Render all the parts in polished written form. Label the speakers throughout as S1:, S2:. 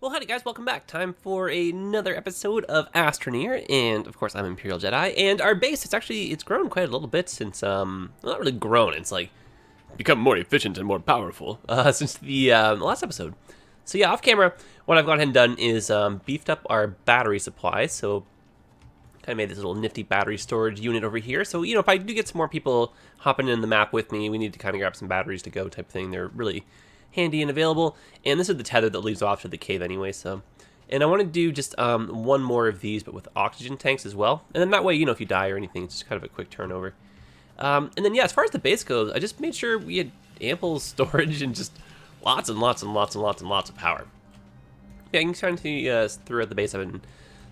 S1: Well, howdy guys, welcome back. Time for another episode of Astroneer, and of course I'm ImperialJedi, and our base, it's grown quite a little bit since, well, not really grown, it's like become more efficient and more powerful, since the last episode. So yeah, off camera, what I've gone ahead and done is beefed up our battery supply, so kind of made this little nifty battery storage unit over here. So, if I do get some more people hopping in the map with me, we need to kind of grab some batteries to go type thing. They're really handy and available. And this is the tether that leads off to the cave anyway, so. And I want to do just one more of these, but with oxygen tanks as well. And then that way, if you die or anything, it's just kind of a quick turnover. And then, yeah, as far as the base goes, I just made sure we had ample storage and just lots and lots and lots and lots and lots of power. Yeah, you can kind of see throughout the base I've been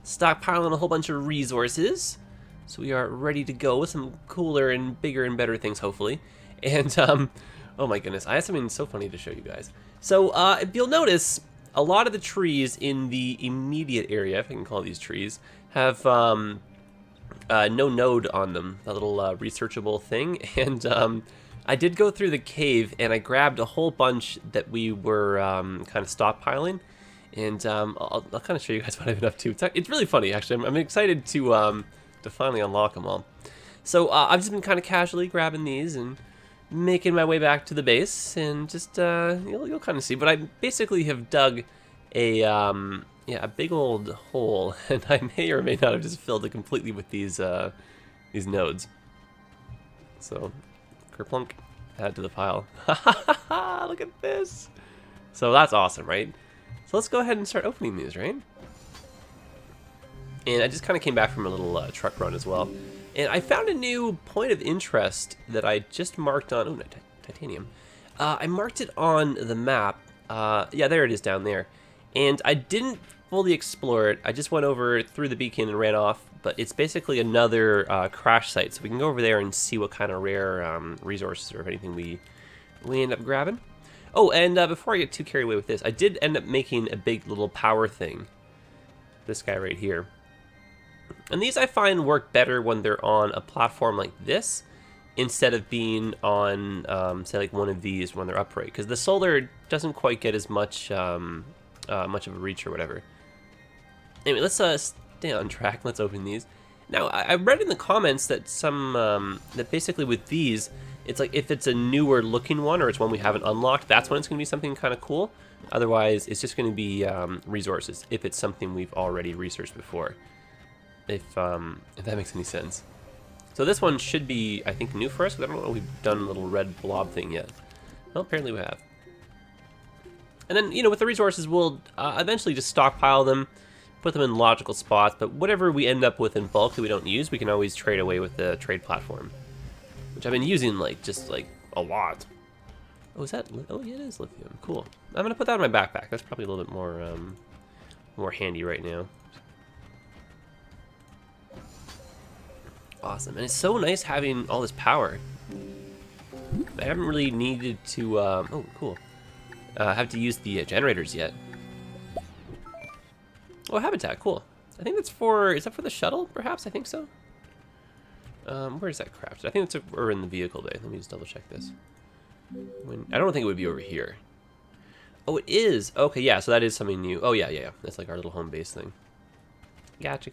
S1: stockpiling a whole bunch of resources, so we are ready to go with some cooler and bigger and better things, hopefully. And oh my goodness, I have something so funny to show you guys. So if you'll notice, a lot of the trees in the immediate area, if I can call these trees, have no node on them, that little researchable thing. And I did go through the cave and I grabbed a whole bunch that we were kind of stockpiling. And I'll kind of show you guys what I've been up to. It's really funny, actually. I'm excited to finally unlock them all. So I've just been kind of casually grabbing these and making my way back to the base, and just you'll kind of see. But I basically have dug a a big old hole, and I may or may not have just filled it completely with these nodes. So kerplunk, add to the pile. Look at this. So that's awesome, right? So let's go ahead and start opening these, right? And I just kind of came back from a little truck run as well. And I found a new point of interest that I just marked on... Oh, no, titanium. I marked it on the map. Yeah, there it is down there. And I didn't fully explore it. I just went over through the beacon and ran off. But it's basically another crash site. So we can go over there and see what kind of rare resources or if anything we end up grabbing. Oh, and before I get too carried away with this, I did end up making a big little power thing. This guy right here. And these I find work better when they're on a platform like this, instead of being on, say, like one of these when they're upright. Because the solar doesn't quite get as much, much of a reach or whatever. Anyway, let's stay on track. Let's open these. Now, I read in the comments that that basically with these, it's like if it's a newer looking one or it's one we haven't unlocked, that's when it's going to be something kind of cool. Otherwise, it's just going to be resources if it's something we've already researched before. If that makes any sense. So this one should be, I think, new for us, because I don't know if we've done a little red blob thing yet. Well, apparently we have. And then, with the resources, we'll eventually just stockpile them, put them in logical spots, but whatever we end up with in bulk that we don't use, we can always trade away with the trade platform. Which I've been using, just a lot. Oh, is that... Oh, yeah, it is lithium. Cool. I'm going to put that in my backpack. That's probably a little bit more, more handy right now. Awesome. And it's so nice having all this power. I haven't really needed to, oh, cool. Have to use the generators yet. Oh, habitat. Cool. I think that's for... Is that for the shuttle, perhaps? I think so. Where is that crafted? I think it's we're in the vehicle bay. Let me just double check this. I don't think it would be over here. Oh, it is. Okay, yeah, so that is something new. Oh, yeah. That's like our little home base thing. Gotcha.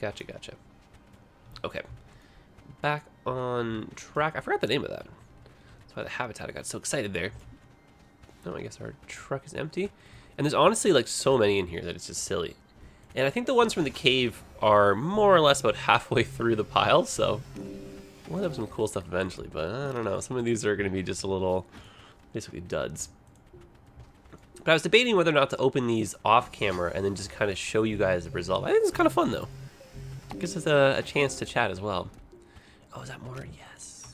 S1: Okay. Back on track. I forgot the name of that. That's why the habitat, I got so excited there. Oh, I guess our truck is empty. And there's honestly so many in here that it's just silly. And I think the ones from the cave are more or less about halfway through the pile, so... We'll have some cool stuff eventually, but I don't know. Some of these are going to be just a little, basically, duds. But I was debating whether or not to open these off camera and then just kind of show you guys the result. I think it's kind of fun, though. It gives us a chance to chat as well. Oh, is that more? Yes.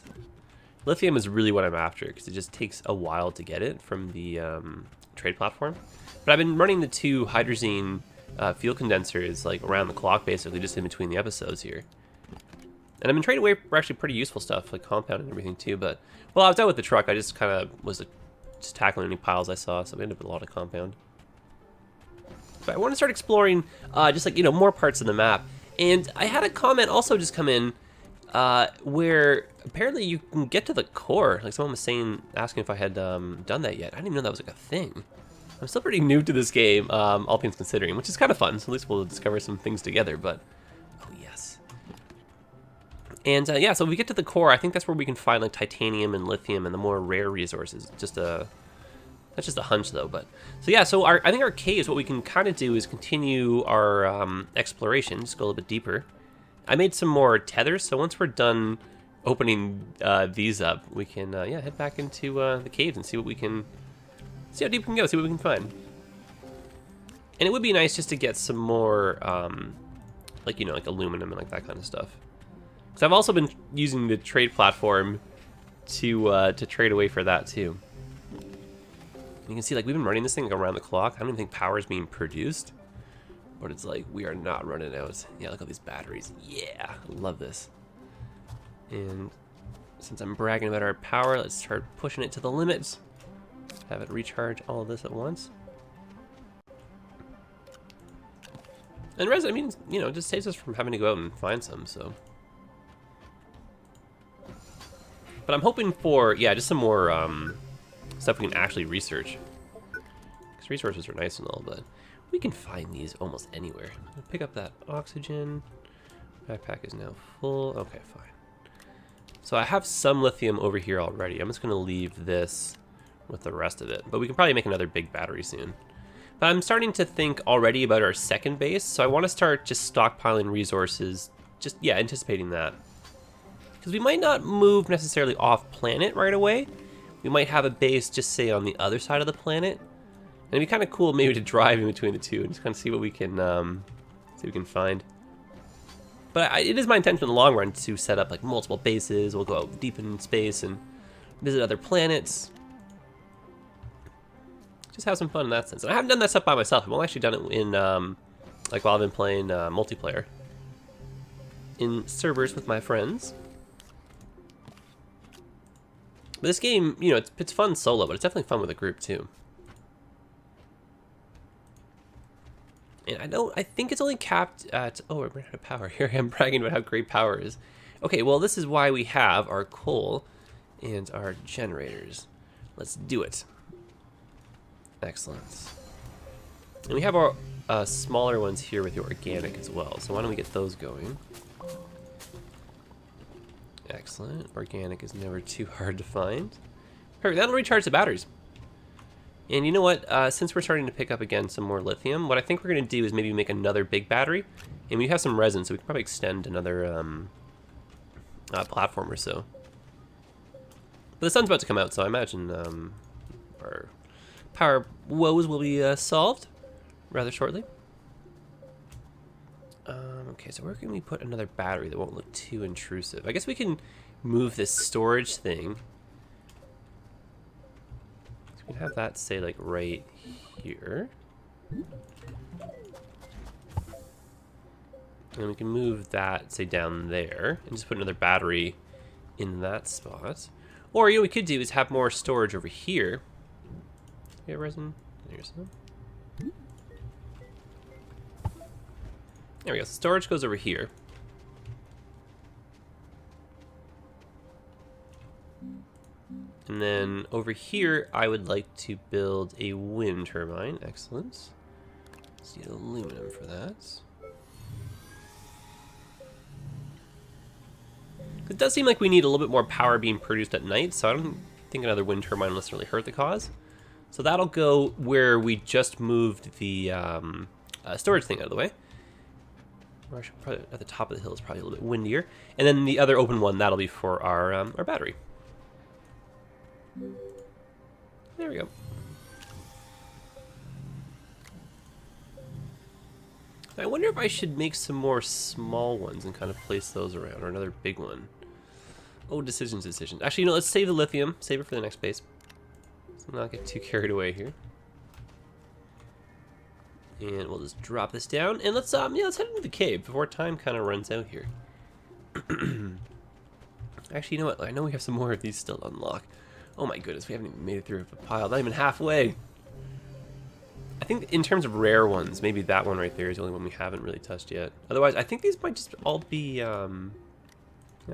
S1: Lithium is really what I'm after, because it just takes a while to get it from the trade platform. But I've been running the two hydrazine fuel condensers around the clock, basically, just in between the episodes here. And I've been trading away for actually pretty useful stuff, like compound and everything too, but... Well, I was done with the truck, I just kind of was just tackling any piles I saw, so we ended up with a lot of compound. But I want to start exploring just more parts of the map. And I had a comment also just come in where apparently you can get to the core. Like someone was asking if I had done that yet. I didn't even know that was a thing. I'm still pretty new to this game, all things considering, which is kind of fun. So at least we'll discover some things together. But oh yes. And yeah, so we get to the core. I think that's where we can find like titanium and lithium and the more rare resources. That's just a hunch though. But so yeah, so I think our caves, what we can kind of do is continue our exploration, just go a little bit deeper. I made some more tethers, so once we're done opening these up, we can yeah, head back into the caves and see what we can, see how deep we can go, see what we can find. And it would be nice just to get some more like, you know, like aluminum and like that kind of stuff. Because I've also been using the trade platform to trade away for that too. And you can see like we've been running this thing around the clock. I don't even think power is being produced, but it's like we are not running out. Yeah, look at these batteries. Yeah, I love this. And since I'm bragging about our power, let's start pushing it to the limits. Have it recharge all of this at once. And I mean, you know, it just saves us from having to go out and find some, so. But I'm hoping for, yeah, just some more stuff we can actually research. Because resources are nice and all, but we can find these almost anywhere. I'll pick up that oxygen. Backpack is now full. Okay, fine. So I have some lithium over here already. I'm just going to leave this with the rest of it. But we can probably make another big battery soon. But I'm starting to think already about our second base. So I want to start just stockpiling resources. Just, yeah, anticipating that. Because we might not move necessarily off planet right away. We might have a base just say on the other side of the planet. And it'd be kind of cool maybe to drive in between the two and just kind of see what we can find. But it is my intention in the long run to set up like multiple bases. We'll go out deep in space and visit other planets. Just have some fun in that sense. And I haven't done that stuff by myself. I've only actually done it in like while I've been playing multiplayer in servers with my friends. But this game, you know, it's fun solo, but it's definitely fun with a group too. And I think it's only capped at, oh, we're running out of power. Here I am bragging about how great power is. Okay, well, this is why we have our coal and our generators. Let's do it. Excellent. And we have our smaller ones here with the organic as well. So why don't we get those going? Excellent. Organic is never too hard to find. Perfect. That'll recharge the batteries. And you know what? Since we're starting to pick up again some more lithium, what I think we're going to do is maybe make another big battery. And we have some resin, so we can probably extend another platform or so. But the sun's about to come out, so I imagine our power woes will be solved rather shortly. Okay, so where can we put another battery that won't look too intrusive? I guess we can move this storage thing. We can have that, say, like, right here. And we can move that, say, down there, and just put another battery in that spot. Or, you know, what we could do is have more storage over here. Yeah, resin. There's some. There we go. So storage goes over here. And then over here, I would like to build a wind turbine. Excellent. Let's need aluminum for that. It does seem like we need a little bit more power being produced at night, so I don't think another wind turbine will necessarily hurt the cause. So that'll go where we just moved the storage thing out of the way. Or probably at the top of the hill is probably a little bit windier. And then the other open one, that'll be for our battery. There we go. I wonder if I should make some more small ones and kind of place those around, or another big one. Oh, decisions. Actually, you know, let's save the lithium. Save it for the next base. Let's not get too carried away here. And we'll just drop this down, and let's yeah, let's head into the cave before time kind of runs out here. Actually, you know what? I know we have some more of these still to unlock. Oh my goodness, we haven't even made it through the pile. Not even halfway. I think in terms of rare ones, maybe that one right there is the only one we haven't really touched yet. Otherwise, I think these might just all be. I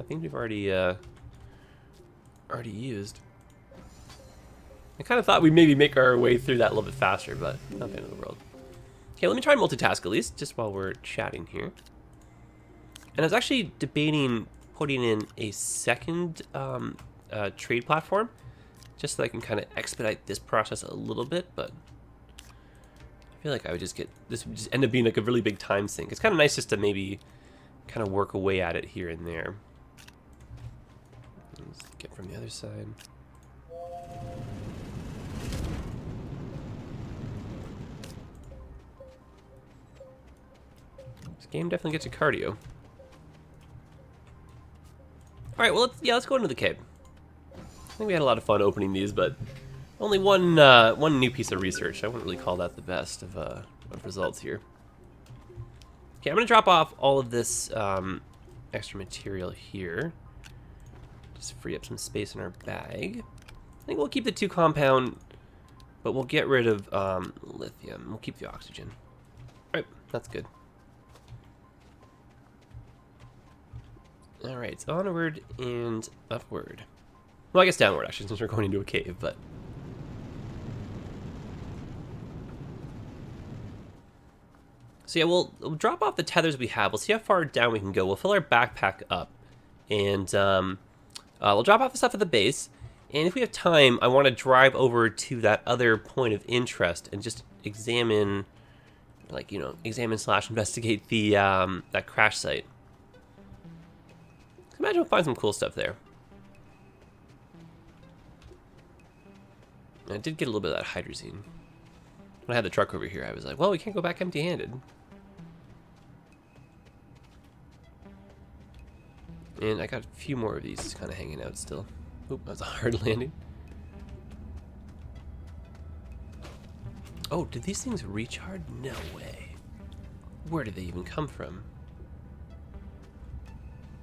S1: think we've already used. I kind of thought we'd maybe make our way through that a little bit faster, but not the end of the world. Okay, let me try and multitask at least, just while we're chatting here. And I was actually debating putting in a second trade platform, just so I can kind of expedite this process a little bit, but I feel like I would just get, this would just end up being like a really big time sink. It's kind of nice just to maybe kind of work away at it here and there. Let's get from the other side. This game definitely gets you cardio. Alright, well, let's go into the cave. I think we had a lot of fun opening these, but only one new piece of research. I wouldn't really call that the best of results here. Okay, I'm going to drop off all of this extra material here. Just free up some space in our bag. I think we'll keep the 2 compound, but we'll get rid of lithium. We'll keep the oxygen. Alright, that's good. Alright, so onward and upward. Well, I guess downward, actually, since we're going into a cave, but... So yeah, we'll drop off the tethers we have. We'll see how far down we can go. We'll fill our backpack up. And we'll drop off the stuff at the base. And if we have time, I want to drive over to that other point of interest and just examine, like, you know, examine/investigate the that crash site. Imagine we'll find some cool stuff there. And I did get a little bit of that hydrazine. When I had the truck over here, I was like, well, we can't go back empty-handed. And I got a few more of these kind of hanging out still. Oop, that was a hard landing. Oh, did these things recharge? No way. Where did they even come from?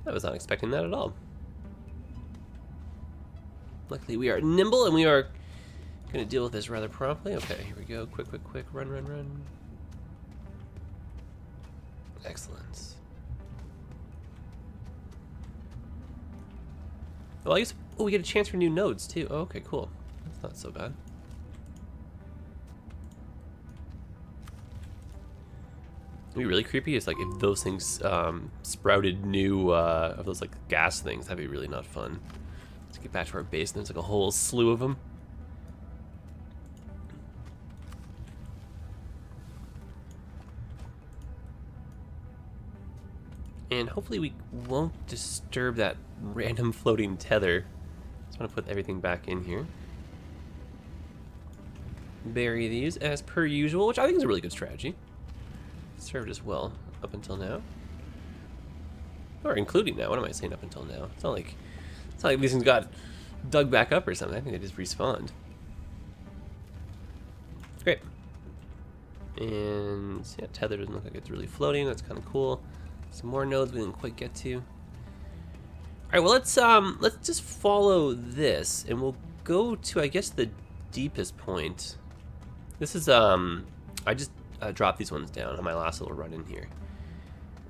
S1: I was not expecting that at all. Luckily we are nimble and we are going to deal with this rather promptly. Okay, here we go. Quick, quick, quick. Run, run, run. Excellent. Well, I guess... Oh, we get a chance for new nodes, too. Oh, okay, cool. That's not so bad. It'd be really creepy. It's like if those things sprouted new of those like gas things. That'd be really not fun. Let's get back to our base. And there's like a whole slew of them. And hopefully we won't disturb that random floating tether. Just want to put everything back in here. Bury these as per usual, which I think is a really good strategy. Served us well up until now. Or including now. What am I saying up until now? It's not like these things got dug back up or something. I think they just respawned. Great. And yeah, tether doesn't look like it's really floating. That's kind of cool. Some more nodes we didn't quite get to. All right, well let's just follow this, and we'll go to, I guess, the deepest point. This is I just dropped these ones down on my last little run in here.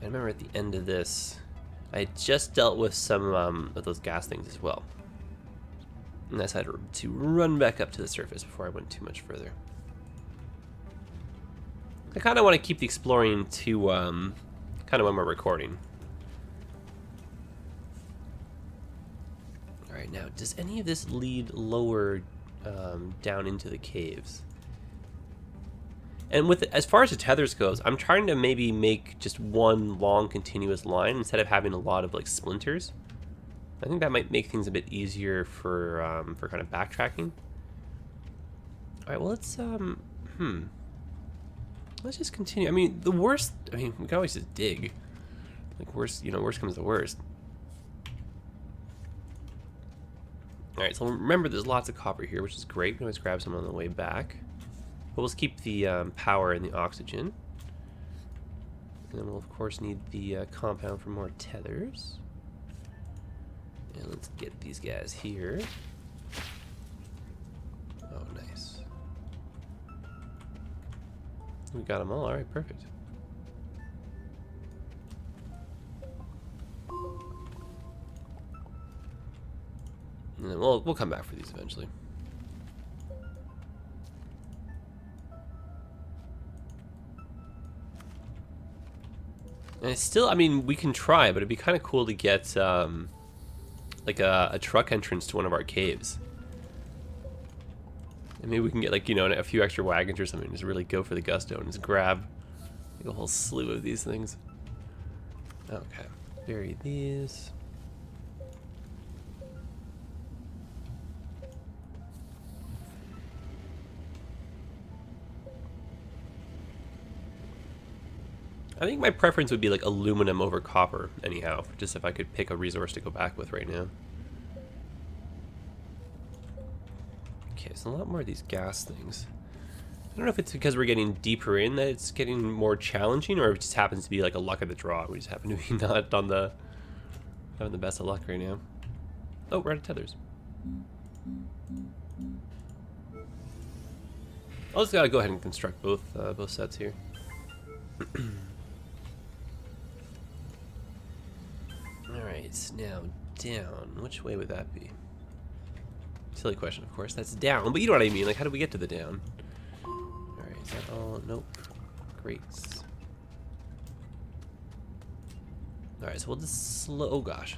S1: I remember at the end of this, I had just dealt with some of those gas things as well, and I decided to run back up to the surface before I went too much further. I kind of want to keep the exploring to kind of when we're recording. Alright, now, does any of this lead lower down into the caves? And with as far as the tethers goes, I'm trying to maybe make just one long continuous line instead of having a lot of like splinters. I think that might make things a bit easier for kind of backtracking. Alright, well let's just continue. I mean, the worst, we can always just dig. Like, worst comes to worst. Alright, so remember there's lots of copper here, which is great. We can always grab some on the way back. But we'll keep the power and the oxygen. And then we'll, of course, need the compound for more tethers. And let's get these guys here. Oh, nice. We got them all. All right, perfect. And then we'll come back for these eventually. And it's still, I mean, we can try, but it'd be kind of cool to get like a truck entrance to one of our caves. And maybe we can get like, you know, a few extra wagons or something. Just really go for the gusto and just grab like a whole slew of these things. Okay, bury these. I think my preference would be like aluminum over copper, anyhow, just if I could pick a resource to go back with right now. Okay, so a lot more of these gas things. I don't know if it's because we're getting deeper in that it's getting more challenging, or if it just happens to be like a luck of the draw. We just happen to be not on the having the best of luck right now. Oh, we're out of tethers. I'll just gotta go ahead and construct both sets here. Alright, now down. Which way would that be? Silly question, of course. That's down, but you know what I mean. Like, how do we get to the down? Alright, is that all? Nope. Great. Alright, so we'll just oh gosh.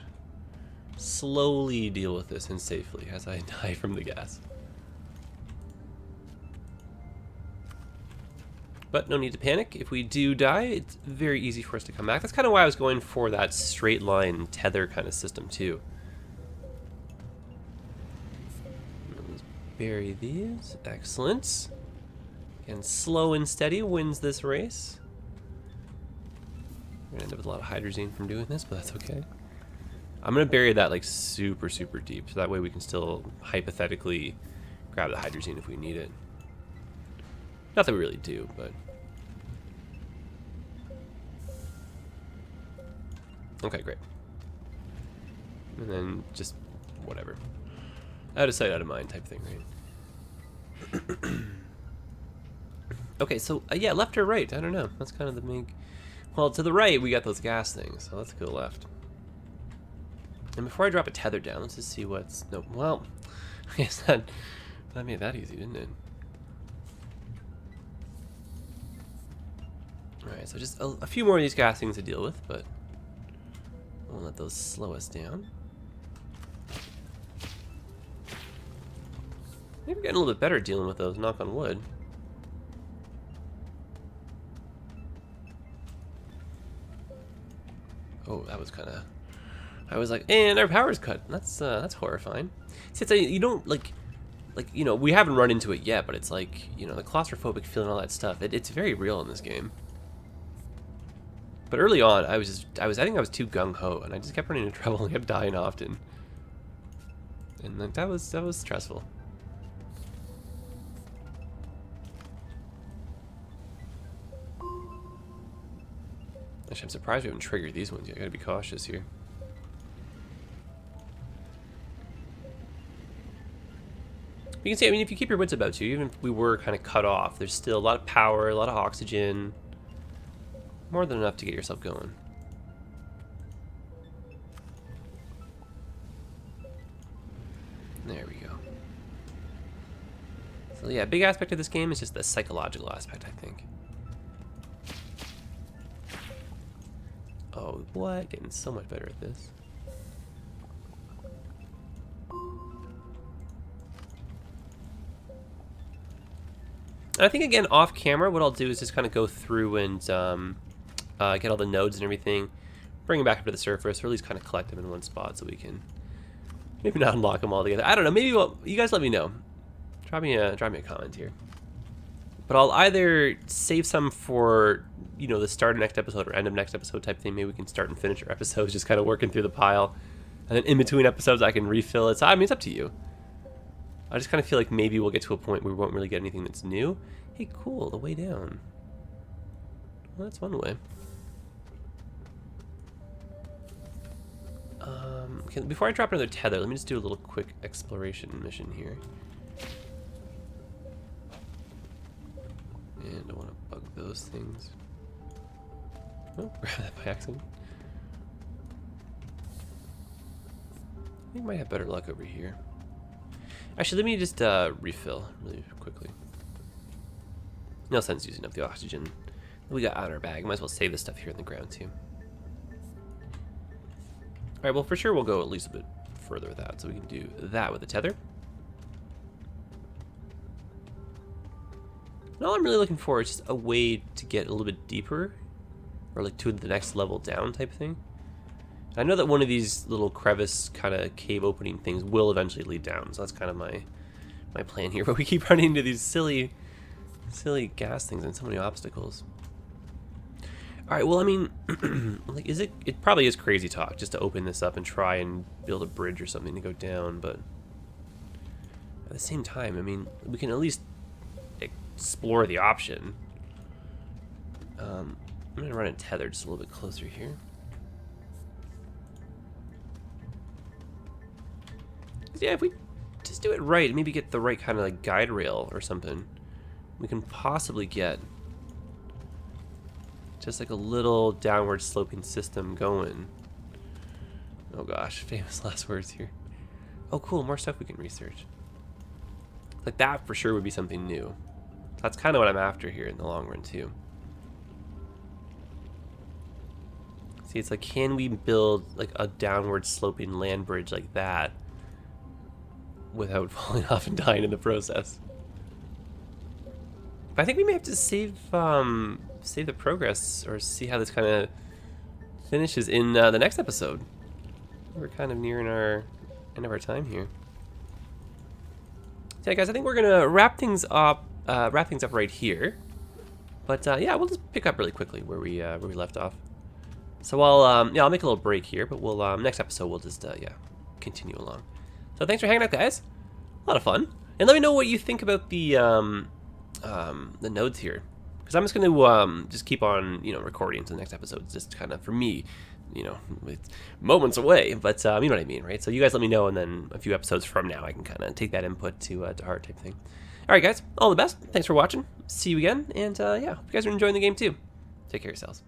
S1: Slowly deal with this and safely as I die from the gas. But no need to panic. If we do die, it's very easy for us to come back. That's kind of why I was going for that straight line tether kind of system too. Let's bury these. Excellent. And slow and steady wins this race. We're gonna end up with a lot of hydrazine from doing this, but that's okay. I'm gonna bury that like super, super deep, so that way we can still hypothetically grab the hydrazine if we need it. Not that we really do, but... Okay, great. And then just whatever. Out of sight, out of mind type thing, right? Okay, so yeah, left or right? I don't know. That's kind of the main... Well, to the right, we got those gas things, so let's go left. And before I drop a tether down, let's just see what's... No, well, I guess that made that easy, didn't it? Alright, so just a few more of these gas things to deal with, but I won't let those slow us down. Maybe we're getting a little bit better at dealing with those, knock on wood. Oh, that was kind of... I was like, and our power's cut. That's horrifying. See, it's you don't, like, you know, we haven't run into it yet, but it's like, you know, the claustrophobic feeling, all that stuff, it's very real in this game. But early on, I think I was too gung-ho, and I just kept running into trouble and kept dying often. And that was stressful. Actually, I'm surprised we haven't triggered these ones yet. I gotta be cautious here. You can see, I mean, if you keep your wits about you, even if we were kind of cut off, there's still a lot of power, a lot of oxygen. More than enough to get yourself going. There we go. So yeah, big aspect of this game is just the psychological aspect, I think. Oh, what? Getting so much better at this. And I think, again, off camera, what I'll do is just kind of go through and get all the nodes and everything, bring them back up to the surface, or at least kind of collect them in one spot so we can maybe not unlock them all together. I don't know. Maybe you guys let me know. Drop me a comment here. But I'll either save some for, you know, the start of next episode or end of next episode type thing. Maybe we can start and finish our episodes, just kind of working through the pile, and then in between episodes I can refill it. So I mean, it's up to you. I just kind of feel like maybe we'll get to a point where we won't really get anything that's new. Hey, cool, the way down. Well, that's one way. Okay, before I drop another tether, let me just do a little quick exploration mission here. And I want to bug those things. Oh, grab that by accident. I think I might have better luck over here. Actually, let me just refill really quickly. No sense using up the oxygen that we got out of our bag. Might as well save this stuff here in the ground too. Alright, well for sure we'll go at least a bit further with that, so we can do that with the tether. And all I'm really looking for is just a way to get a little bit deeper, or like to the next level down type thing. I know that one of these little crevice kind of cave opening things will eventually lead down, so that's kind of my plan here. But we keep running into these silly gas things and so many obstacles. All right, well, I mean, like, it probably is crazy talk just to open this up and try and build a bridge or something to go down, but at the same time, I mean, we can at least explore the option. I'm gonna run it tethered just a little bit closer here. Yeah, if we just do it right, maybe get the right kind of like guide rail or something, we can possibly get just like a little downward sloping system going. Oh gosh, famous last words here. Oh cool, more stuff we can research. Like that for sure would be something new. That's kind of what I'm after here in the long run too. See, it's like, can we build like a downward sloping land bridge like that without falling off and dying in the process? But I think we may have to save the progress, or see how this kind of finishes in the next episode. We're kind of nearing our end of our time here. So yeah, guys, I think we're gonna wrap things up right here. But yeah, we'll just pick up really quickly where we left off. So I'll make a little break here, but we'll next episode we'll just continue along. So thanks for hanging out, guys. A lot of fun, and let me know what you think about the nodes here, because I'm just going to just keep on recording until the next episode. It's just kind of for me, it's moments away, but you know what I mean, right? So you guys let me know, and then a few episodes from now I can kind of take that input to heart type thing. All right, guys, all the best. Thanks for watching. See you again, and yeah, hope you guys are enjoying the game too. Take care of yourselves.